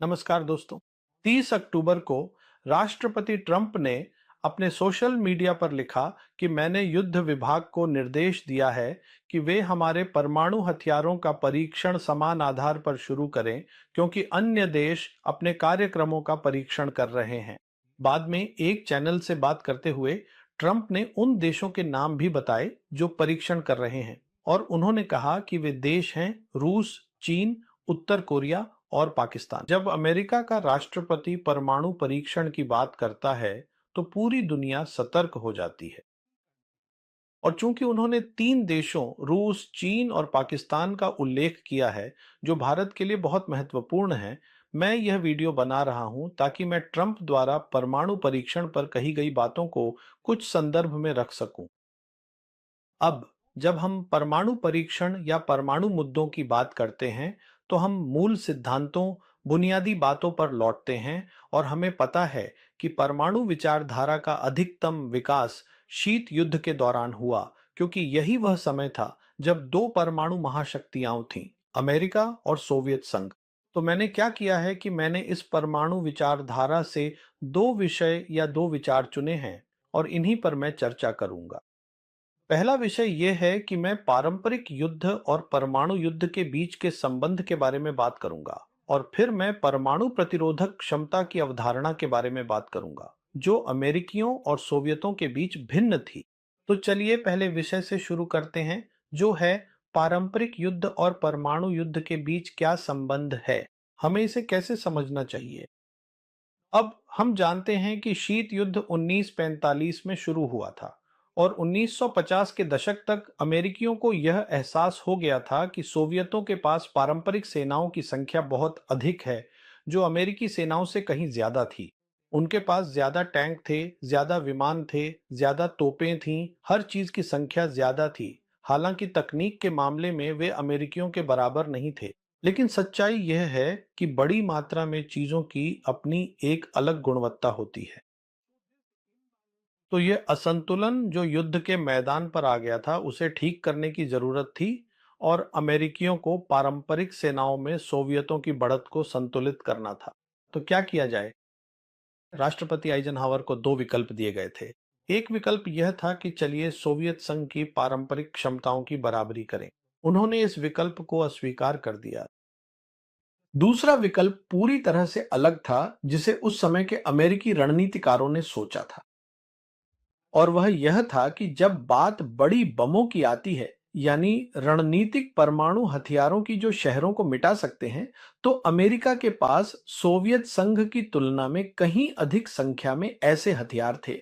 नमस्कार दोस्तों। 30 अक्टूबर को राष्ट्रपति ट्रंप ने अपने सोशल मीडिया पर लिखा कि मैंने युद्ध विभाग को निर्देश दिया है कि वे हमारे परमाणु हथियारों का परीक्षण समान आधार पर शुरू करें, क्योंकि अन्य देश अपने कार्यक्रमों का परीक्षण कर रहे हैं। बाद में एक चैनल से बात करते हुए ट्रंप ने उन देशों के नाम भी बताए जो परीक्षण कर रहे हैं, और उन्होंने कहा कि वे देश हैं रूस, चीन, उत्तर कोरिया और पाकिस्तान। जब अमेरिका का राष्ट्रपति परमाणु परीक्षण की बात करता है, तो पूरी दुनिया सतर्क हो जाती है। और चूंकि उन्होंने तीन देशों रूस, चीन और पाकिस्तान का उल्लेख किया है, जो भारत के लिए बहुत महत्वपूर्ण है, मैं यह वीडियो बना रहा हूं ताकि मैं ट्रंप द्वारा परमाणु परीक्षण पर कही गई बातों को कुछ संदर्भ में रख सकूं। अब जब हम परमाणु परीक्षण या परमाणु मुद्दों की बात करते हैं, तो हम मूल सिद्धांतों, बुनियादी बातों पर लौटते हैं, और हमें पता है कि परमाणु विचारधारा का अधिकतम विकास शीत युद्ध के दौरान हुआ, क्योंकि यही वह समय था जब दो परमाणु महाशक्तियां थीं, अमेरिका और सोवियत संघ। तो मैंने क्या किया है कि मैंने इस परमाणु विचारधारा से दो विषय या दो विचार चुने हैं, और इन्हीं पर मैं चर्चा करूंगा। पहला विषय यह है कि मैं पारंपरिक युद्ध और परमाणु युद्ध के बीच के संबंध के बारे में बात करूंगा, और फिर मैं परमाणु प्रतिरोधक क्षमता की अवधारणा के बारे में बात करूंगा, जो अमेरिकियों और सोवियतों के बीच भिन्न थी। तो चलिए पहले विषय से शुरू करते हैं, जो है पारंपरिक युद्ध और परमाणु युद्ध के बीच क्या संबंध है, हमें इसे कैसे समझना चाहिए। अब हम जानते हैं कि शीत युद्ध 1945 में शुरू हुआ था, और 1950 के दशक तक अमेरिकियों को यह एहसास हो गया था कि सोवियतों के पास पारंपरिक सेनाओं की संख्या बहुत अधिक है, जो अमेरिकी सेनाओं से कहीं ज्यादा थी। उनके पास ज्यादा टैंक थे, ज्यादा विमान थे, ज्यादा तोपें थीं, हर चीज की संख्या ज्यादा थी। हालांकि तकनीक के मामले में वे अमेरिकियों के बराबर नहीं थे, लेकिन सच्चाई यह है कि बड़ी मात्रा में चीजों की अपनी एक अलग गुणवत्ता होती है। तो यह असंतुलन जो युद्ध के मैदान पर आ गया था, उसे ठीक करने की जरूरत थी, और अमेरिकियों को पारंपरिक सेनाओं में सोवियतों की बढ़त को संतुलित करना था। तो क्या किया जाए। राष्ट्रपति आइजनहावर को दो विकल्प दिए गए थे। एक विकल्प यह था कि चलिए सोवियत संघ की पारंपरिक क्षमताओं की बराबरी करें। उन्होंने इस विकल्प को अस्वीकार कर दिया। दूसरा विकल्प पूरी तरह से अलग था, जिसे उस समय के अमेरिकी रणनीतिकारों ने सोचा था, और वह यह था कि जब बात बड़ी बमों की आती है, यानी रणनीतिक परमाणु हथियारों की जो शहरों को मिटा सकते हैं, तो अमेरिका के पास सोवियत संघ की तुलना में कहीं अधिक संख्या में ऐसे हथियार थे।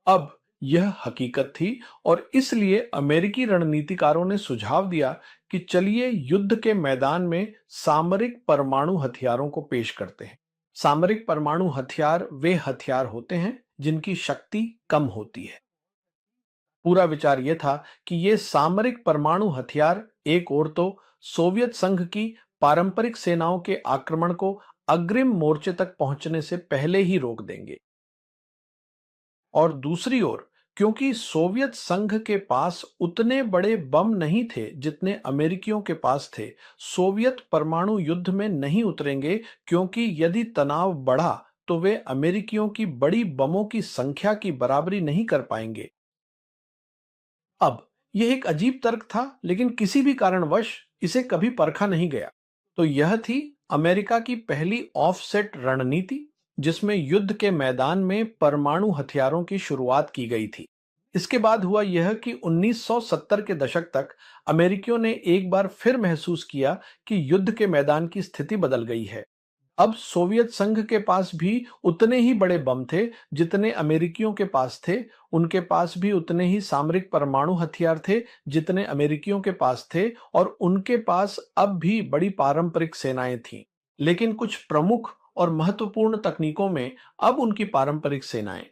अब यह हकीकत थी, और इसलिए अमेरिकी रणनीतिकारों ने सुझाव दिया कि चलिए युद्ध के मैदान में सामरिक परमाणु हथियारों को पेश करते हैं। सामरिक परमाणु हथियार वे हथियार होते हैं जिनकी शक्ति कम होती है। पूरा विचार यह था कि ये सामरिक परमाणु हथियार एक ओर तो सोवियत संघ की पारंपरिक सेनाओं के आक्रमण को अग्रिम मोर्चे तक पहुंचने से पहले ही रोक देंगे, और दूसरी ओर क्योंकि सोवियत संघ के पास उतने बड़े बम नहीं थे जितने अमेरिकियों के पास थे, सोवियत परमाणु युद्ध में नहीं उतरेंगे, क्योंकि यदि तनाव बढ़ा तो वे अमेरिकियों की बड़ी बमों की संख्या की बराबरी नहीं कर पाएंगे। अब यह एक अजीब तर्क था, लेकिन किसी भी कारणवश इसे कभी परखा नहीं गया। तो यह थी अमेरिका की पहली ऑफसेट रणनीति, जिसमें युद्ध के मैदान में परमाणु हथियारों की शुरुआत की गई थी। इसके बाद हुआ यह कि 1970 के दशक तक अमेरिकियों ने एक बार फिर महसूस किया कि युद्ध के मैदान की स्थिति बदल गई है। अब सोवियत संघ के पास भी उतने ही बड़े बम थे जितने अमेरिकियों के पास थे। उनके पास भी उतने ही सामरिक परमाणु हथियार थे जितने अमेरिकियों के पास थे, और उनके पास अब भी बड़ी पारंपरिक सेनाएं थीं। लेकिन कुछ प्रमुख और महत्वपूर्ण तकनीकों में अब उनकी पारंपरिक सेनाएं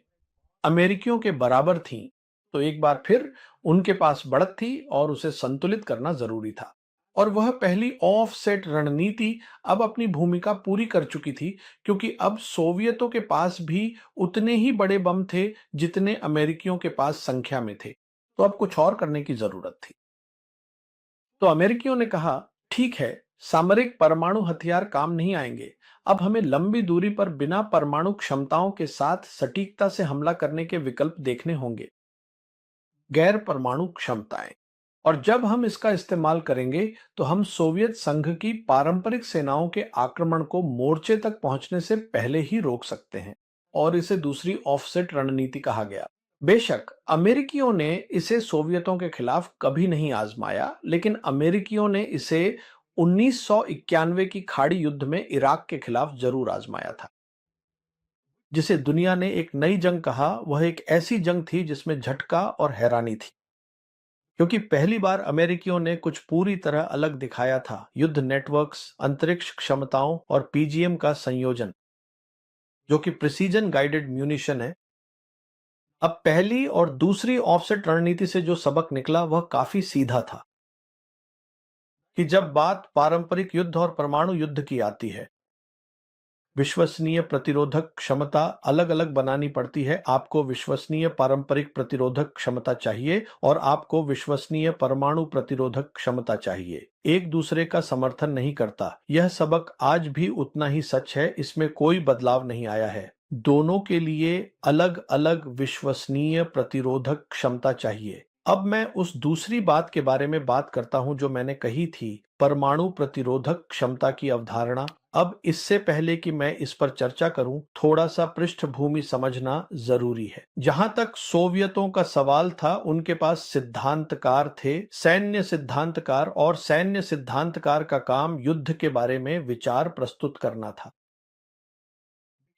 अमेरिकियों के बराबर थीं। तो एक बार फिर उनके पास बढ़त थी, और उसे संतुलित करना जरूरी था। और वह पहली ऑफसेट रणनीति अब अपनी भूमिका पूरी कर चुकी थी, क्योंकि अब सोवियतों के पास भी उतने ही बड़े बम थे जितने अमेरिकियों के पास संख्या में थे। तो अब कुछ और करने की जरूरत थी। तो अमेरिकियों ने कहा, ठीक है, सामरिक परमाणु हथियार काम नहीं आएंगे, अब हमें लंबी दूरी पर बिना परमाणु क्षमताओं के साथ सटीकता से हमला करने के विकल्प देखने होंगे। गैर परमाणु क्षमताएं। और जब हम इसका इस्तेमाल करेंगे तो हम सोवियत संघ की पारंपरिक सेनाओं के आक्रमण को मोर्चे तक पहुंचने से पहले ही रोक सकते हैं, और इसे दूसरी ऑफसेट रणनीति कहा गया। बेशक अमेरिकियों ने इसे सोवियतों के खिलाफ कभी नहीं आजमाया, लेकिन अमेरिकियों ने इसे 1991 की खाड़ी युद्ध में इराक के खिलाफ जरूर आजमाया था। जिसे दुनिया ने एक नई जंग कहा, वह एक ऐसी जंग थी जिसमें झटका और हैरानी थी, क्योंकि पहली बार अमेरिकियों ने कुछ पूरी तरह अलग दिखाया था। युद्ध नेटवर्क्स, अंतरिक्ष क्षमताओं और पीजीएम का संयोजन, जो कि प्रिसीजन गाइडेड म्यूनिशन है। अब पहली और दूसरी ऑफसेट रणनीति से जो सबक निकला वह काफी सीधा था, कि जब बात पारंपरिक युद्ध और परमाणु युद्ध की आती है, विश्वसनीय प्रतिरोधक क्षमता अलग अलग बनानी पड़ती है। आपको विश्वसनीय पारंपरिक प्रतिरोधक क्षमता चाहिए और आपको विश्वसनीय परमाणु प्रतिरोधक क्षमता चाहिए। एक दूसरे का समर्थन नहीं करता। यह सबक आज भी उतना ही सच है, इसमें कोई बदलाव नहीं आया है। दोनों के लिए अलग अलग विश्वसनीय प्रतिरोधक क्षमता चाहिए। अब मैं उस दूसरी बात के बारे में बात करता हूं जो मैंने कही थी, परमाणु प्रतिरोधक क्षमता की अवधारणा। अब इससे पहले कि मैं इस पर चर्चा करूं, थोड़ा सा पृष्ठभूमि समझना जरूरी है। जहां तक सोवियतों का सवाल था, उनके पास सिद्धांतकार थे, सैन्य सिद्धांतकार, और सैन्य सिद्धांतकार का काम युद्ध के बारे में विचार प्रस्तुत करना था।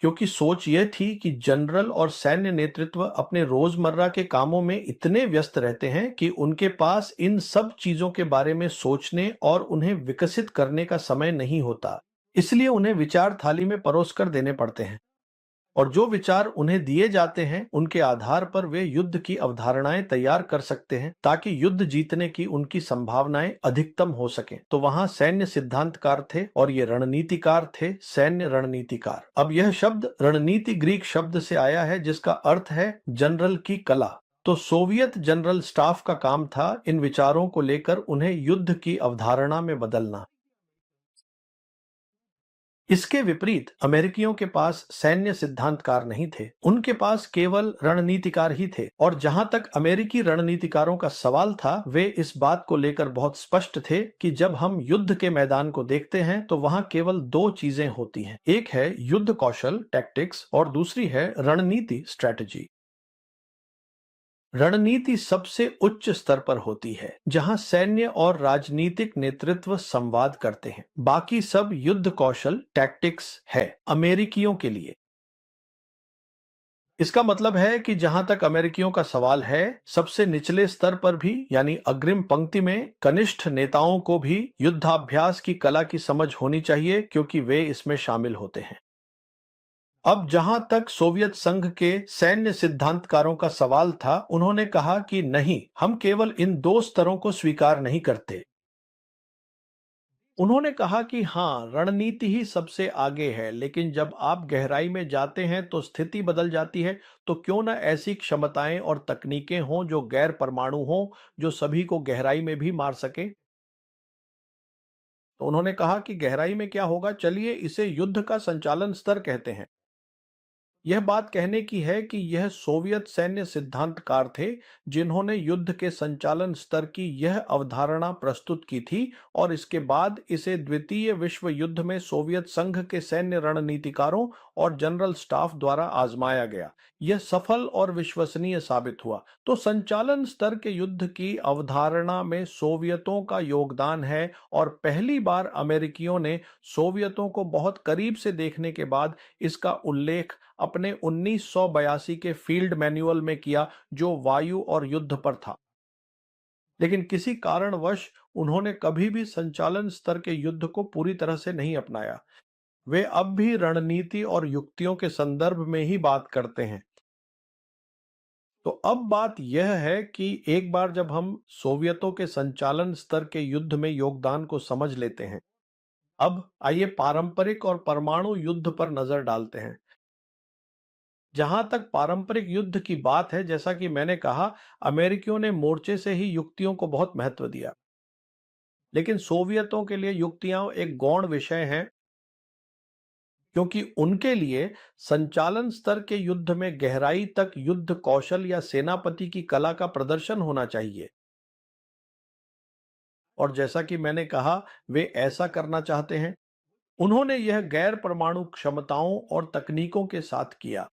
क्योंकि सोच यह थी कि जनरल और सैन्य नेतृत्व अपने रोजमर्रा के कामों में इतने व्यस्त रहते हैं कि उनके पास इन सब चीजों के बारे में सोचने और उन्हें विकसित करने का समय नहीं होता। इसलिए उन्हें विचार थाली में परोस कर देने पड़ते हैं, और जो विचार उन्हें दिए जाते हैं उनके आधार पर वे युद्ध की अवधारणाएं तैयार कर सकते हैं, ताकि युद्ध जीतने की उनकी संभावनाएं अधिकतम हो सकें। तो वहां सैन्य सिद्धांतकार थे और ये रणनीतिकार थे, सैन्य रणनीतिकार। अब यह शब्द रणनीति ग्रीक शब्द से आया है, जिसका अर्थ है जनरल की कला। तो सोवियत जनरल स्टाफ का काम था इन विचारों को लेकर उन्हें युद्ध की अवधारणा में बदलना। इसके विपरीत अमेरिकियों के पास सैन्य सिद्धांतकार नहीं थे, उनके पास केवल रणनीतिकार ही थे। और जहां तक अमेरिकी रणनीतिकारों का सवाल था, वे इस बात को लेकर बहुत स्पष्ट थे कि जब हम युद्ध के मैदान को देखते हैं तो वहां केवल दो चीजें होती हैं। एक है युद्ध कौशल टैक्टिक्स, और दूसरी है रणनीति स्ट्रैटेजी। रणनीति सबसे उच्च स्तर पर होती है, जहां सैन्य और राजनीतिक नेतृत्व संवाद करते हैं। बाकी सब युद्ध कौशल टैक्टिक्स है अमेरिकियों के लिए। इसका मतलब है कि जहां तक अमेरिकियों का सवाल है, सबसे निचले स्तर पर भी, यानी अग्रिम पंक्ति में कनिष्ठ नेताओं को भी युद्धाभ्यास की कला की समझ होनी चाहिए, क्योंकि वे इसमें शामिल होते हैं। अब जहां तक सोवियत संघ के सैन्य सिद्धांतकारों का सवाल था, उन्होंने कहा कि नहीं, हम केवल इन दो स्तरों को स्वीकार नहीं करते। उन्होंने कहा कि हाँ, रणनीति ही सबसे आगे है, लेकिन जब आप गहराई में जाते हैं तो स्थिति बदल जाती है। तो क्यों न ऐसी क्षमताएं और तकनीकें हों जो गैर परमाणु हों, जो सभी को गहराई में भी मार सके। तो उन्होंने कहा कि गहराई में क्या होगा, चलिए इसे युद्ध का संचालन स्तर कहते हैं। यह बात कहने की है कि यह सोवियत सैन्य सिद्धांतकार थे जिन्होंने युद्ध के संचालन स्तर की यह अवधारणा प्रस्तुत की थी, और इसके बाद इसे द्वितीय विश्व युद्ध में सोवियत संघ के सैन्य रणनीतिकारों और जनरल स्टाफ द्वारा आजमाया गया। यह सफल और विश्वसनीय साबित हुआ। तो संचालन स्तर के युद्ध की अवधारणा में सोवियतों का योगदान है, और पहली बार अमेरिकियों ने सोवियतों को बहुत करीब से देखने के बाद इसका उल्लेख अपने 1982 के फील्ड मैनुअल में किया, जो वायु और युद्ध पर था। लेकिन किसी कारणवश उन्होंने कभी भी संचालन स्तर के युद्ध को पूरी तरह से नहीं अपनाया। वे अब भी रणनीति और युक्तियों के संदर्भ में ही बात करते हैं। तो अब बात यह है कि एक बार जब हम सोवियतों के संचालन स्तर के युद्ध में योगदान को समझ लेते हैं, अब आइए पारंपरिक और परमाणु युद्ध पर नजर डालते हैं। जहां तक पारंपरिक युद्ध की बात है, जैसा कि मैंने कहा, अमेरिकियों ने मोर्चे से ही युक्तियों को बहुत महत्व दिया। लेकिन सोवियतों के लिए युक्तियां एक गौण विषय हैं। क्योंकि उनके लिए संचालन स्तर के युद्ध में गहराई तक युद्ध कौशल या सेनापति की कला का प्रदर्शन होना चाहिए। और जैसा कि मैंने कहा, वे ऐसा करना चाहते हैं। उन्होंने यह गैर परमाणु क्षमताओं और तकनीकों के साथ किया।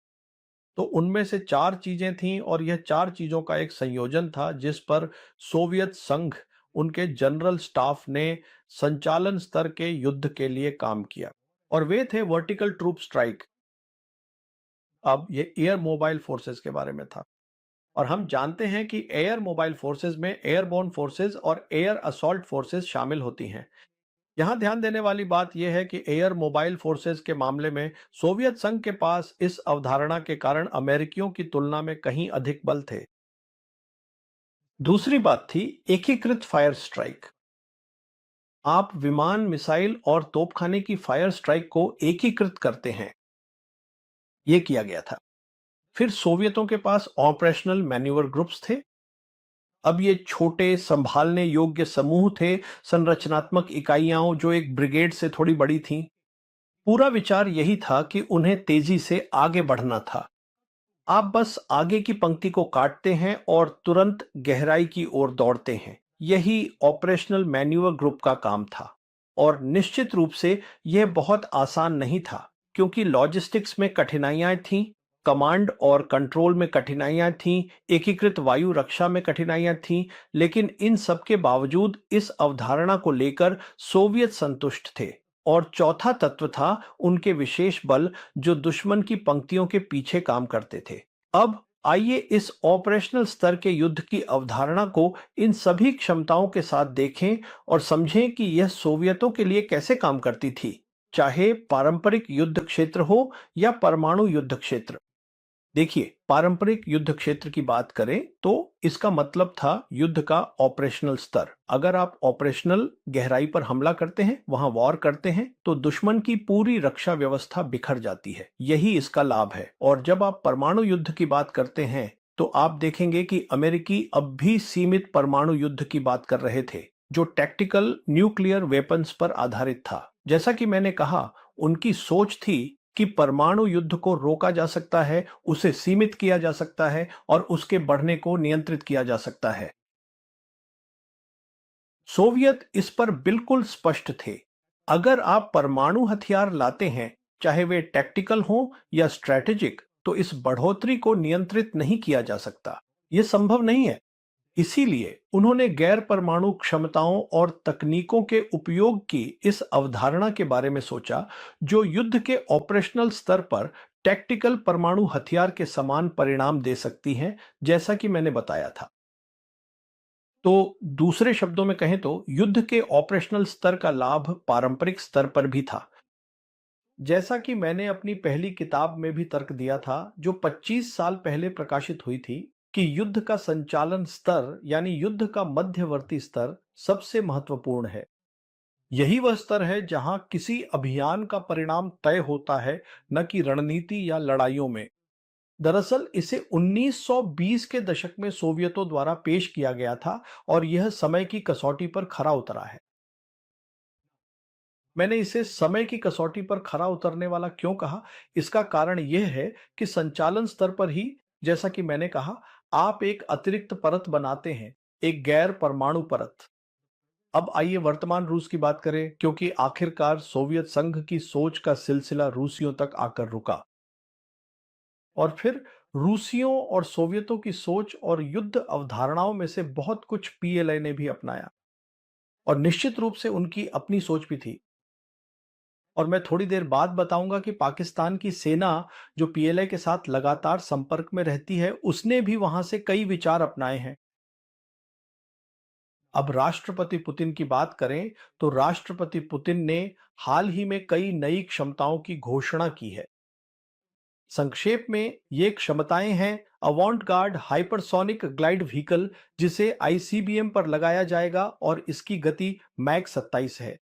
तो उनमें से 4 चीजें थीं और यह 4 चीजों का एक संयोजन था जिस पर सोवियत संघ, उनके जनरल स्टाफ ने संचालन स्तर के युद्ध के लिए काम किया। और वे थे वर्टिकल ट्रूप स्ट्राइक। अब ये एयर मोबाइल फोर्सेस के बारे में था। और हम जानते हैं कि एयर मोबाइल फोर्सेस में एयरबोर्न फोर्सेस और एयर असॉल्ट फोर्सेस शामिल होती हैं। यहां ध्यान देने वाली बात यह है कि एयर मोबाइल फोर्सेस के मामले में सोवियत संघ के पास इस अवधारणा के कारण अमेरिकियों की तुलना में कहीं अधिक बल थे। दूसरी बात थी एकीकृत फायर स्ट्राइक। आप विमान, मिसाइल और तोपखाने की फायर स्ट्राइक को एकीकृत करते हैं। यह किया गया था। फिर सोवियतों के पास ऑपरेशनल मैन्यूवर ग्रुप्स थे। अब ये छोटे संभालने योग्य समूह थे, संरचनात्मक इकाइयां जो एक ब्रिगेड से थोड़ी बड़ी थीं। पूरा विचार यही था कि उन्हें तेजी से आगे बढ़ना था। आप बस आगे की पंक्ति को काटते हैं और तुरंत गहराई की ओर दौड़ते हैं। यही ऑपरेशनल मैन्यूवर ग्रुप का काम था। और निश्चित रूप से यह बहुत आसान नहीं था, क्योंकि लॉजिस्टिक्स में कठिनाइयां थीं, कमांड और कंट्रोल में कठिनाइयां थीं, एकीकृत वायु रक्षा में कठिनाइयां थीं। लेकिन इन सब के बावजूद इस अवधारणा को लेकर सोवियत संतुष्ट थे। और चौथा तत्व था उनके विशेष बल, जो दुश्मन की पंक्तियों के पीछे काम करते थे। अब आइए इस ऑपरेशनल स्तर के युद्ध की अवधारणा को इन सभी क्षमताओं के साथ देखें और समझें कि यह सोवियतों के लिए कैसे काम करती थी, चाहे पारंपरिक युद्ध क्षेत्र हो या परमाणु युद्ध क्षेत्र। देखिए, पारंपरिक युद्ध क्षेत्र की बात करें तो इसका मतलब था युद्ध का ऑपरेशनल स्तर। अगर आप ऑपरेशनल गहराई पर हमला करते हैं, वहां वॉर करते हैं, तो दुश्मन की पूरी रक्षा व्यवस्था बिखर जाती है। यही इसका लाभ है। और जब आप परमाणु युद्ध की बात करते हैं तो आप देखेंगे कि अमेरिकी अब भी सीमित परमाणु युद्ध की बात कर रहे थे, जो टैक्टिकल न्यूक्लियर वेपन्स पर आधारित था। जैसा कि मैंने कहा, उनकी सोच थी कि परमाणु युद्ध को रोका जा सकता है, उसे सीमित किया जा सकता है और उसके बढ़ने को नियंत्रित किया जा सकता है। सोवियत इस पर बिल्कुल स्पष्ट थे। अगर आप परमाणु हथियार लाते हैं, चाहे वे टैक्टिकल हों या स्ट्रैटेजिक, तो इस बढ़ोतरी को नियंत्रित नहीं किया जा सकता। यह संभव नहीं है। इसीलिए उन्होंने गैर परमाणु क्षमताओं और तकनीकों के उपयोग की इस अवधारणा के बारे में सोचा, जो युद्ध के ऑपरेशनल स्तर पर टैक्टिकल परमाणु हथियार के समान परिणाम दे सकती हैं, जैसा कि मैंने बताया था। तो दूसरे शब्दों में कहें तो युद्ध के ऑपरेशनल स्तर का लाभ पारंपरिक स्तर पर भी था। जैसा कि मैंने अपनी पहली किताब में भी तर्क दिया था, जो 25 साल पहले प्रकाशित हुई थी, कि युद्ध का संचालन स्तर यानी युद्ध का मध्यवर्ती स्तर सबसे महत्वपूर्ण है। यही वह स्तर है जहां किसी अभियान का परिणाम तय होता है, न कि रणनीति या लड़ाइयों में। दरअसल इसे 1920 के दशक में सोवियतों द्वारा पेश किया गया था और यह समय की कसौटी पर खरा उतरा है। मैंने इसे समय की कसौटी पर खरा उतरने वाला क्यों कहा? इसका कारण यह है कि संचालन स्तर पर ही, जैसा कि मैंने कहा, आप एक अतिरिक्त परत बनाते हैं, एक गैर परमाणु परत। अब आइए वर्तमान रूस की बात करें, क्योंकि आखिरकार सोवियत संघ की सोच का सिलसिला रूसियों तक आकर रुका। और फिर रूसियों और सोवियतों की सोच और युद्ध अवधारणाओं में से बहुत कुछ पीएलए ने भी अपनाया। और निश्चित रूप से उनकी अपनी सोच भी थी। और मैं थोड़ी देर बाद बताऊंगा कि पाकिस्तान की सेना, जो पीएलए के साथ लगातार संपर्क में रहती है, उसने भी वहां से कई विचार अपनाए हैं। अब राष्ट्रपति पुतिन की बात करें तो राष्ट्रपति पुतिन ने हाल ही में कई नई क्षमताओं की घोषणा की है। संक्षेप में ये क्षमताएं हैं अवांट गार्ड हाइपरसोनिक ग्लाइड व्हीकल, जिसे आईसीबीएम पर लगाया जाएगा और इसकी गति मैक 27 है।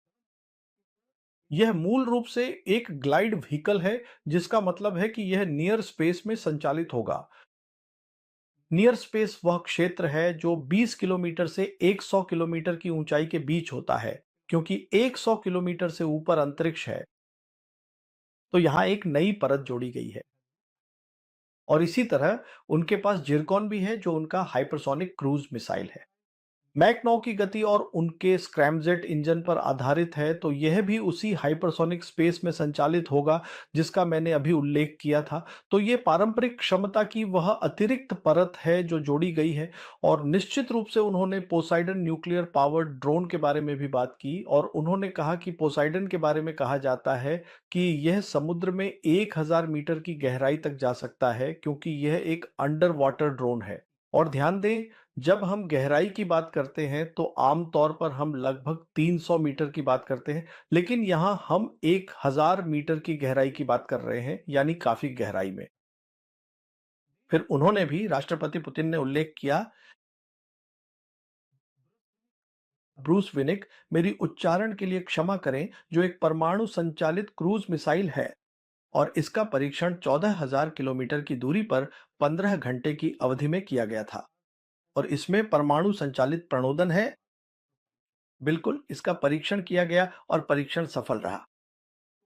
यह मूल रूप से एक ग्लाइड व्हीकल है, जिसका मतलब है कि यह नियर स्पेस में संचालित होगा। नियर स्पेस वह क्षेत्र है जो 20 किलोमीटर से 100 किलोमीटर की ऊंचाई के बीच होता है, क्योंकि 100 किलोमीटर से ऊपर अंतरिक्ष है। तो यहाँ एक नई परत जोड़ी गई है। और इसी तरह उनके पास जिरकॉन भी है, जो उनका हाइपरसोनिक क्रूज मिसाइल है। मैक 9 की गति और उनके स्क्रैमजेट इंजन पर आधारित है, तो यह भी उसी हाइपरसोनिक स्पेस में संचालित होगा जिसका मैंने अभी उल्लेख किया था। तो ये पारंपरिक क्षमता की वह अतिरिक्त परत है जो जोड़ी गई है। और निश्चित रूप से उन्होंने पोसाइडन न्यूक्लियर पावर्ड ड्रोन के बारे में भी बात की, और उन्होंने कहा कि पोसाइडन के बारे में कहा जाता है कि यह समुद्र में 1000 मीटर की गहराई तक जा सकता है, क्योंकि यह एक अंडर वाटर ड्रोन है। और ध्यान दें, जब हम गहराई की बात करते हैं तो आमतौर पर हम लगभग 300 मीटर की बात करते हैं, लेकिन यहाँ हम 1000 मीटर की गहराई की बात कर रहे हैं, यानी काफी गहराई में। फिर उन्होंने भी, राष्ट्रपति पुतिन ने उल्लेख किया, ब्रूस विनिक, मेरी उच्चारण के लिए क्षमा करें, जो एक परमाणु संचालित क्रूज मिसाइल है, और इसका परीक्षण 14,000 किलोमीटर की दूरी पर 15 घंटे की अवधि में किया गया था। और इसमें परमाणु संचालित प्रणोदन है। बिल्कुल, इसका परीक्षण किया गया और परीक्षण सफल रहा।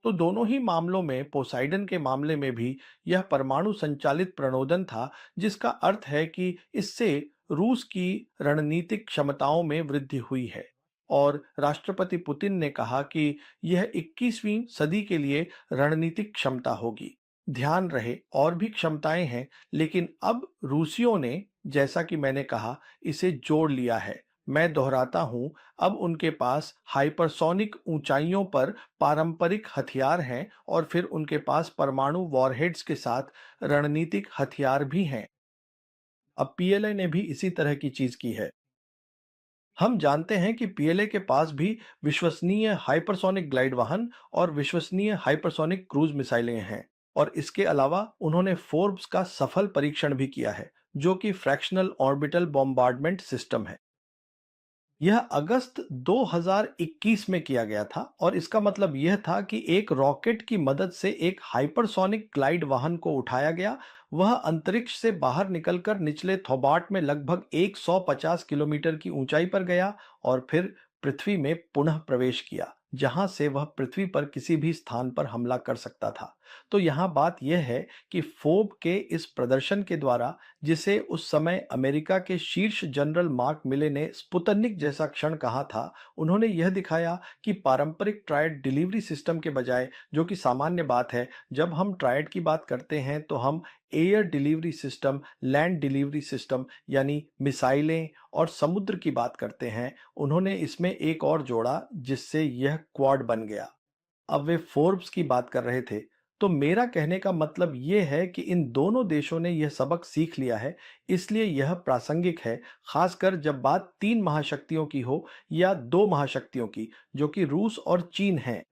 तो दोनों ही मामलों में, पोसाइडन के मामले में भी यह परमाणु संचालित प्रणोदन था, जिसका अर्थ है कि इससे रूस की रणनीतिक क्षमताओं में वृद्धि हुई है। और राष्ट्रपति पुतिन ने कहा कि यह 21वीं सदी के लिए रणनीतिक क्षमता होगी। ध्यान रहे, और भी क्षमताएं हैं, लेकिन अब रूसियों ने, जैसा कि मैंने कहा, इसे जोड़ लिया है। मैं दोहराता हूं, अब उनके पास हाइपरसोनिक ऊंचाइयों पर पारंपरिक हथियार हैं, और फिर उनके पास परमाणु वॉरहेड्स के साथ रणनीतिक हथियार भी हैं। अब पीएलए ने भी इसी तरह की चीज की है। हम जानते हैं कि पीएलए के पास भी विश्वसनीय हाइपरसोनिक ग्लाइड वाहन और विश्वसनीय हाइपरसोनिक क्रूज मिसाइलें हैं। और इसके अलावा उन्होंने फोर्ब्स का सफल परीक्षण भी किया है, जो कि फ्रैक्शनल ऑर्बिटल बॉम्बार्डमेंट सिस्टम है। यह अगस्त 2021 में किया गया था, और इसका मतलब यह था कि एक रॉकेट की मदद से एक हाइपरसोनिक ग्लाइड वाहन को उठाया गया। वह अंतरिक्ष से बाहर निकलकर निचले थोबाट में लगभग 150 किलोमीटर की ऊंचाई पर गया, और फिर पृथ्वी में पुनः प्रवेश किया, जहां से वह पृथ्वी पर किसी भी स्थान पर हमला कर सकता था। तो यहाँ बात यह है कि फोब के इस प्रदर्शन के द्वारा, जिसे उस समय अमेरिका के शीर्ष जनरल मार्क मिले ने स्पुतनिक जैसा क्षण कहा था, उन्होंने यह दिखाया कि पारंपरिक ट्रायड डिलीवरी सिस्टम के बजाय, जो कि सामान्य बात है, जब हम ट्रायड की बात करते हैं तो हम air delivery system, land delivery system, यानी मिसाइलें और समुद्र की बात करते हैं। उन्होंने इसमें एक और जोड़ा, जिससे यह क्वाड बन गया। अब वे फोर्ब्स की बात कर रहे थे। तो मेरा कहने का मतलब यह है कि इन दोनों देशों ने यह सबक सीख लिया है, इसलिए यह प्रासंगिक है, खासकर जब बात तीन महाशक्तियों की हो, या दो महाशक्तियों की, जो कि रूस और चीन हैं।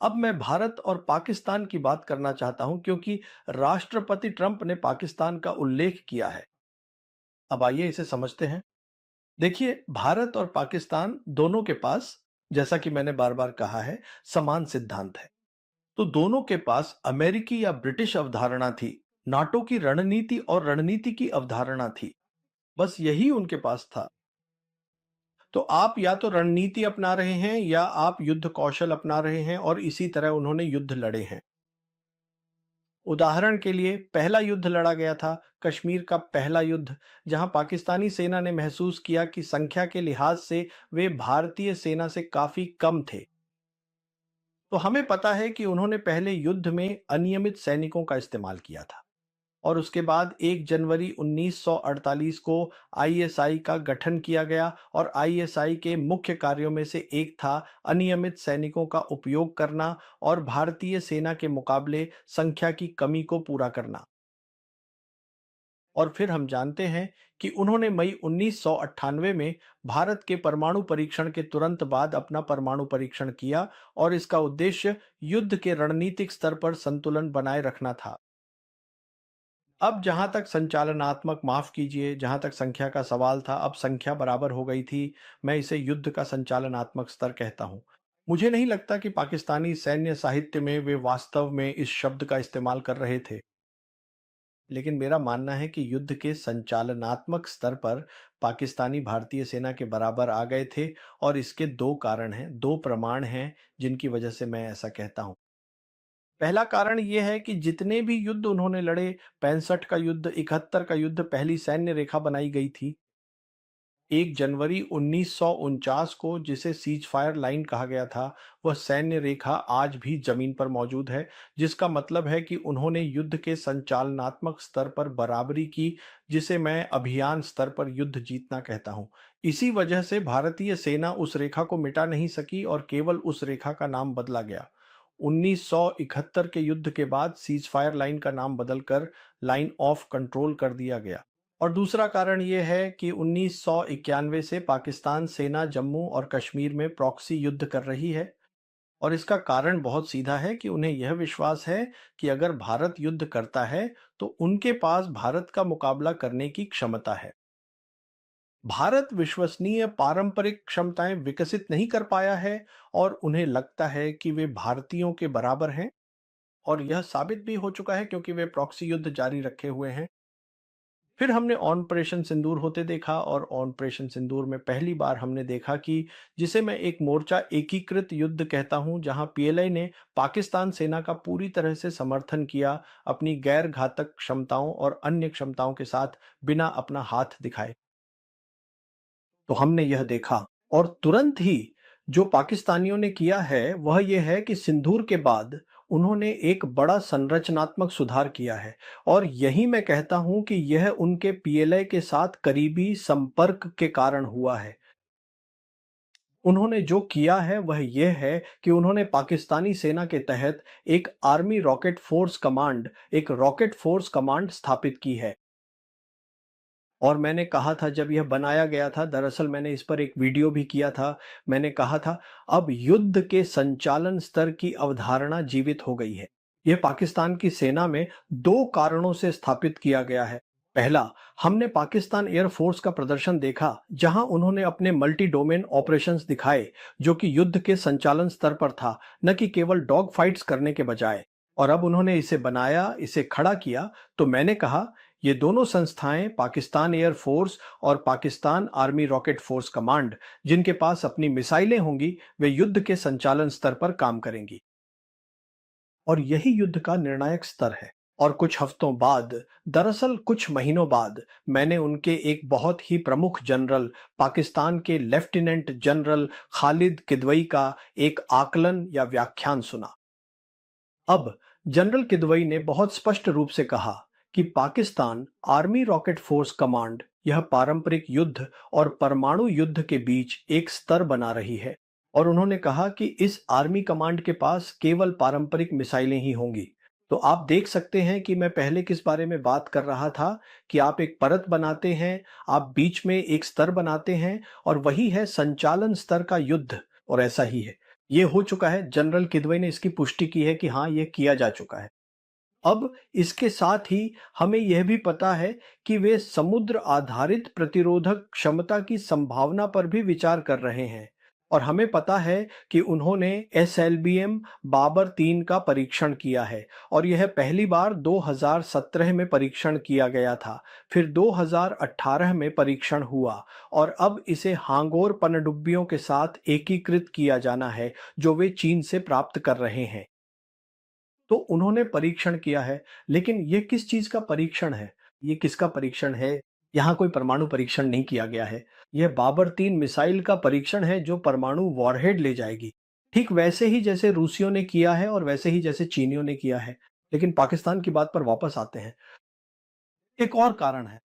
अब मैं भारत और पाकिस्तान की बात करना चाहता हूं, क्योंकि राष्ट्रपति ट्रंप ने पाकिस्तान का उल्लेख किया है। अब आइए इसे समझते हैं। देखिए, भारत और पाकिस्तान दोनों के पास, जैसा कि मैंने बार बार कहा है, समान सिद्धांत है। तो दोनों के पास अमेरिकी या ब्रिटिश अवधारणा थी, नाटो की रणनीति और रणनीति की अवधारणा थी। बस यही उनके पास था। तो आप या तो रणनीति अपना रहे हैं, या आप युद्ध कौशल अपना रहे हैं, और इसी तरह उन्होंने युद्ध लड़े हैं। उदाहरण के लिए, पहला युद्ध लड़ा गया था, कश्मीर का पहला युद्ध, जहां पाकिस्तानी सेना ने महसूस किया कि संख्या के लिहाज से वे भारतीय सेना से काफी कम थे। तो हमें पता है कि उन्होंने पहले युद्ध में अनियमित सैनिकों का इस्तेमाल किया था। और उसके बाद 1 जनवरी 1948 को आईएसआई का गठन किया गया, और आईएसआई के मुख्य कार्यों में से एक था अनियमित सैनिकों का उपयोग करना और भारतीय सेना के मुकाबले संख्या की कमी को पूरा करना। और फिर हम जानते हैं कि उन्होंने मई 1998 में भारत के परमाणु परीक्षण के तुरंत बाद अपना परमाणु परीक्षण किया, और इसका उद्देश्य युद्ध के रणनीतिक स्तर पर संतुलन बनाए रखना था। अब जहां तक संचालनात्मक, माफ कीजिए, जहां तक संख्या का सवाल था, अब संख्या बराबर हो गई थी। मैं इसे युद्ध का संचालनात्मक स्तर कहता हूं। मुझे नहीं लगता कि पाकिस्तानी सैन्य साहित्य में वे वास्तव में इस शब्द का इस्तेमाल कर रहे थे, लेकिन मेरा मानना है कि युद्ध के संचालनात्मक स्तर पर पाकिस्तानी भारतीय सेना के बराबर आ गए थे। और इसके दो कारण हैं, दो प्रमाण हैं, जिनकी वजह से मैं ऐसा कहता हूं। पहला कारण ये है कि जितने भी युद्ध उन्होंने लड़े, 65 का युद्ध, 71 का युद्ध, पहली सैन्य रेखा बनाई गई थी। 1 जनवरी 1949 को जिसे सीज फायर लाइन कहा गया था, वह सैन्य रेखा आज भी जमीन पर मौजूद है, जिसका मतलब है कि उन्होंने युद्ध के संचालनात्मक स्तर पर बराबरी की, जिसे मैं अभियान स्तर पर युद्ध जीतना कहता हूं। इसी वजह से भारतीय सेना उस रेखा को मिटा नहीं सकी और केवल उस रेखा का नाम बदला गया। 1971 के युद्ध के बाद सीज फायर लाइन का नाम बदलकर लाइन ऑफ कंट्रोल कर दिया गया। और दूसरा कारण ये है कि 1991 से पाकिस्तान सेना जम्मू और कश्मीर में प्रॉक्सी युद्ध कर रही है और इसका कारण बहुत सीधा है कि उन्हें यह विश्वास है कि अगर भारत युद्ध करता है तो उनके पास भारत का मुकाबला करने की क्षमता है। भारत विश्वसनीय पारंपरिक क्षमताएं विकसित नहीं कर पाया है और उन्हें लगता है कि वे भारतीयों के बराबर हैं और यह साबित भी हो चुका है क्योंकि वे प्रॉक्सी युद्ध जारी रखे हुए हैं। फिर हमने ऑपरेशन सिंदूर होते देखा और ऑपरेशन सिंदूर में पहली बार हमने देखा कि जिसे मैं एक मोर्चा एकीकृत युद्ध कहता हूं, जहां पीएलआई ने पाकिस्तान सेना का पूरी तरह से समर्थन किया, अपनी गैर घातक क्षमताओं और अन्य क्षमताओं के साथ बिना अपना हाथ दिखाए। तो हमने यह देखा और तुरंत ही जो पाकिस्तानियों ने किया है वह यह है कि सिंदूर के बाद उन्होंने एक बड़ा संरचनात्मक सुधार किया है और यही मैं कहता हूं कि यह उनके पीएलआई के साथ करीबी संपर्क के कारण हुआ है। उन्होंने जो किया है वह यह है कि उन्होंने पाकिस्तानी सेना के तहत एक रॉकेट फोर्स कमांड स्थापित की है। और मैंने कहा था जब यह बनाया गया था, दरअसल मैंने इस पर एक वीडियो भी किया था। मैंने कहा था अब युद्ध के संचालन स्तर की अवधारणा जीवित हो गई है। यह पाकिस्तान की सेना में दो कारणों से स्थापित किया गया है। पहला, हमने पाकिस्तान एयरफोर्स का प्रदर्शन देखा जहां उन्होंने अपने मल्टी डोमेन ऑपरेशंस दिखाए, जो कि युद्ध के संचालन स्तर पर था, न कि केवल डॉग फाइट्स करने के बजाय। और अब उन्होंने इसे बनाया, इसे खड़ा किया, तो मैंने कहा ये दोनों संस्थाएं पाकिस्तान एयरफोर्स और Pakistan army rocket force command, जिनके पास अपनी मिसाइलें होंगी, वे युद्ध के संचालन स्तर पर काम करेंगी और यही युद्ध का निर्णायक स्तर है। और कुछ हफ्तों बाद, दरअसल कुछ महीनों बाद, मैंने उनके एक बहुत ही प्रमुख जनरल, पाकिस्तान के लेफ्टिनेंट जनरल खालिद किदवई का एक आकलन या व्याख्यान सुना। अब जनरल किदवई ने बहुत स्पष्ट रूप से कहा कि Pakistan army rocket force command यह पारंपरिक युद्ध और परमाणु युद्ध के बीच एक स्तर बना रही है और उन्होंने कहा कि इस आर्मी कमांड के पास केवल पारंपरिक मिसाइलें ही होंगी। तो आप देख सकते हैं कि मैं पहले किस बारे में बात कर रहा था कि आप एक परत बनाते हैं, आप बीच में एक स्तर बनाते हैं और वही है संचालन स्तर का युद्ध। और ऐसा ही है, ये हो चुका है। जनरल किदवई ने इसकी पुष्टि की है कि हाँ, ये किया जा चुका है। अब इसके साथ ही हमें यह भी पता है कि वे समुद्र आधारित प्रतिरोधक क्षमता की संभावना पर भी विचार कर रहे हैं और हमें पता है कि उन्होंने एसएलबीएम बाबर 3 का परीक्षण किया है और यह पहली बार 2017 में परीक्षण किया गया था, फिर 2018 में परीक्षण हुआ और अब इसे हांगोर पनडुब्बियों के साथ एकीकृत किया जाना है, जो वे चीन से प्राप्त कर रहे हैं। तो उन्होंने परीक्षण किया है, लेकिन ये किस चीज़ का परीक्षण है? ये किसका परीक्षण है? यहाँ कोई परमाणु परीक्षण नहीं किया गया है। यह बाबर 3 मिसाइल का परीक्षण है जो परमाणु वॉरहेड ले जाएगी। ठीक वैसे ही जैसे रूसियों ने किया है और वैसे ही जैसे चीनियों ने किया है। लेकिन पाकिस्तान की बात पर वापस आते हैं। एक और कारण है।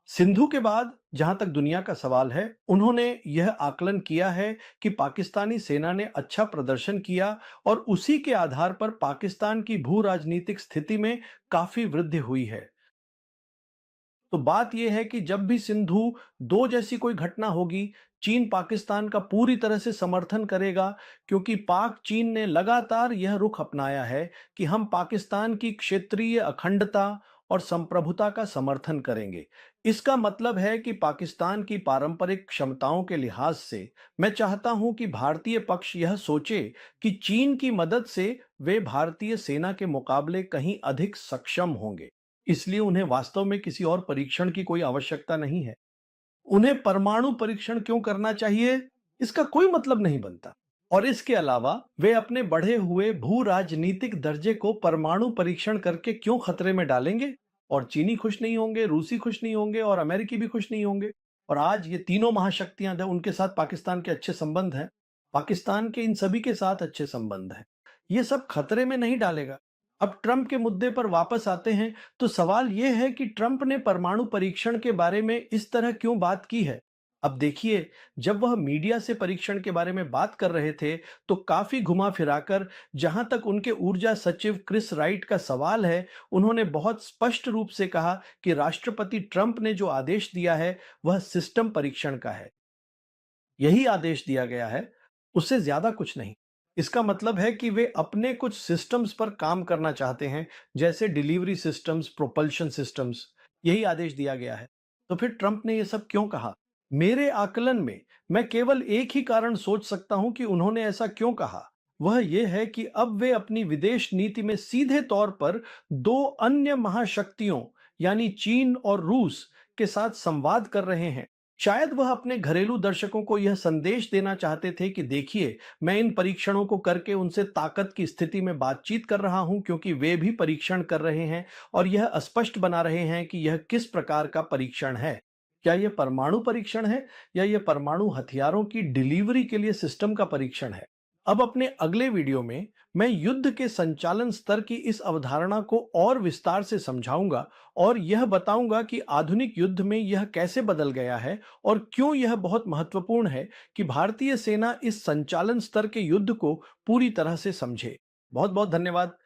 सिंधु के बाद जहां तक दुनिया का सवाल है, उन्होंने यह आकलन किया है कि पाकिस्तानी सेना ने अच्छा प्रदर्शन किया और उसी के आधार पर पाकिस्तान की भू राजनीतिक स्थिति में काफी वृद्धि हुई है। तो बात यह है कि जब भी सिंधु दो जैसी कोई घटना होगी, चीन पाकिस्तान का पूरी तरह से समर्थन करेगा, क्योंकि पाक चीन ने लगातार यह रुख अपनाया है कि हम पाकिस्तान की क्षेत्रीय अखंडता और संप्रभुता का समर्थन करेंगे। इसका मतलब है कि पाकिस्तान की पारंपरिक क्षमताओं के लिहाज से मैं चाहता हूं कि भारतीय पक्ष यह सोचे कि चीन की मदद से वे भारतीय सेना के मुकाबले कहीं अधिक सक्षम होंगे। इसलिए उन्हें वास्तव में किसी और परीक्षण की कोई आवश्यकता नहीं है। उन्हें परमाणु परीक्षण क्यों करना चाहिए, इसका कोई मतलब नहीं बनता। और इसके अलावा वे अपने बढ़े हुए भू राजनीतिक दर्जे को परमाणु परीक्षण करके क्यों खतरे में डालेंगे? और चीनी खुश नहीं होंगे, रूसी खुश नहीं होंगे और अमेरिकी भी खुश नहीं होंगे। और आज ये तीनों महाशक्तियां हैं, उनके साथ पाकिस्तान के अच्छे संबंध हैं। पाकिस्तान के इन सभी के साथ अच्छे संबंध हैं। ये सब खतरे में नहीं डालेगा। अब ट्रंप के मुद्दे पर वापस आते हैं, तो सवाल यह है कि ट्रंप ने परमाणु परीक्षण के बारे में इस तरह क्यों बात की है? अब देखिए, जब वह मीडिया से परीक्षण के बारे में बात कर रहे थे, तो काफी घुमा फिराकर जहां तक उनके ऊर्जा सचिव क्रिस राइट का सवाल है, उन्होंने बहुत स्पष्ट रूप से कहा कि राष्ट्रपति ट्रंप ने जो आदेश दिया है, वह सिस्टम परीक्षण का है। यही आदेश दिया गया है, उससे ज्यादा कुछ नहीं। इसका मतलब है कि वे अपने कुछ सिस्टम्स पर काम करना चाहते हैं, जैसे डिलीवरी सिस्टम्स, प्रोपल्शन सिस्टम्स। यही आदेश दिया गया है। तो फिर ट्रंप ने यह सब क्यों कहा? मेरे आकलन में मैं केवल एक ही कारण सोच सकता हूं कि उन्होंने ऐसा क्यों कहा। वह यह है कि अब वे अपनी विदेश नीति में सीधे तौर पर दो अन्य महाशक्तियों, यानी चीन और रूस के साथ संवाद कर रहे हैं। शायद वह अपने घरेलू दर्शकों को यह संदेश देना चाहते थे कि देखिए, मैं इन परीक्षणों को करके उनसे ताकत की स्थिति में बातचीत कर रहा हूं, क्योंकि वे भी परीक्षण कर रहे हैं और यह स्पष्ट बना रहे हैं कि यह किस प्रकार का परीक्षण है। क्या यह परमाणु परीक्षण है या यह परमाणु हथियारों की डिलीवरी के लिए सिस्टम का परीक्षण है? अब अपने अगले वीडियो में मैं युद्ध के संचालन स्तर की इस अवधारणा को और विस्तार से समझाऊंगा और यह बताऊंगा कि आधुनिक युद्ध में यह कैसे बदल गया है और क्यों यह बहुत महत्वपूर्ण है कि भारतीय सेना इस संचालन स्तर के युद्ध को पूरी तरह से समझे। बहुत बहुत धन्यवाद।